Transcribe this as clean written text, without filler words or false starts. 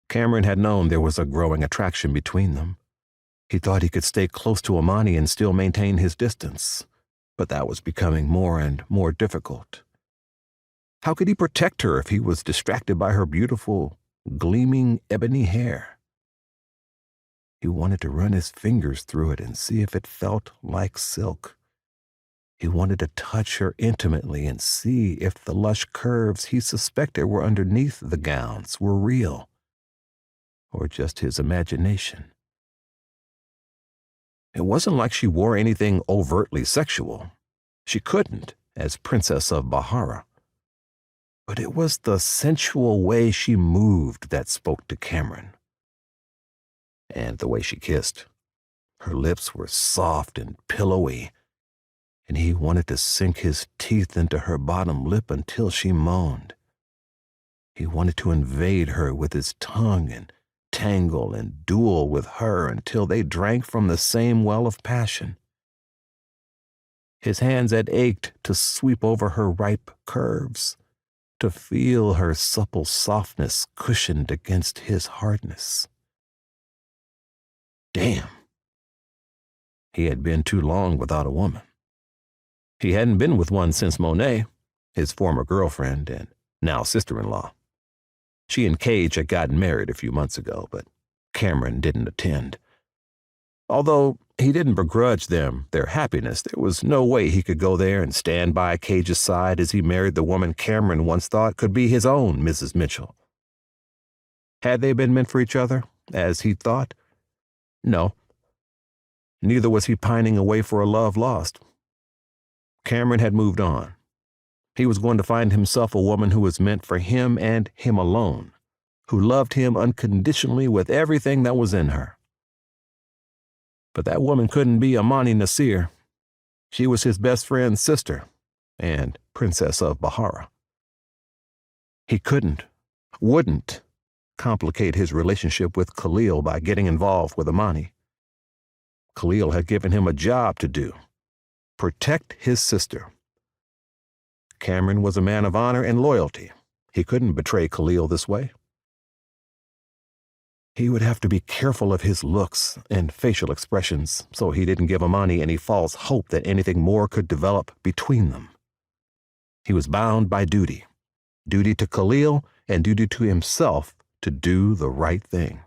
Cameron had known there was a growing attraction between them. He thought he could stay close to Amani and still maintain his distance, but that was becoming more and more difficult. How could he protect her if he was distracted by her beautiful, gleaming ebony hair? He wanted to run his fingers through it and see if it felt like silk. He wanted to touch her intimately and see if the lush curves he suspected were underneath the gowns were real, or just his imagination. It wasn't like she wore anything overtly sexual. She couldn't, as Princess of Bahara. But it was the sensual way she moved that spoke to Cameron. And the way she kissed. Her lips were soft and pillowy, and he wanted to sink his teeth into her bottom lip until she moaned. He wanted to invade her with his tongue and tangle and duel with her until they drank from the same well of passion. His hands had ached to sweep over her ripe curves, to feel her supple softness cushioned against his hardness. Damn. He had been too long without a woman. He hadn't been with one since Monet, his former girlfriend and now sister-in-law. She and Cage had gotten married a few months ago, but Cameron didn't attend. Although he didn't begrudge them their happiness, there was no way he could go there and stand by Cage's side as he married the woman Cameron once thought could be his own Mrs. Mitchell. Had they been meant for each other, as he thought? No. Neither was he pining away for a love lost. Cameron had moved on. He was going to find himself a woman who was meant for him and him alone, who loved him unconditionally with everything that was in her. But that woman couldn't be Amani Naseer. She was his best friend's sister and Princess of Bahara. He wouldn't complicate his relationship with Khalil by getting involved with Amani. Khalil had given him a job to do: protect his sister. Cameron was a man of honor and loyalty. He couldn't betray Khalil this way. He would have to be careful of his looks and facial expressions so he didn't give Amani any false hope that anything more could develop between them. He was bound by duty to Khalil and duty to himself to do the right thing.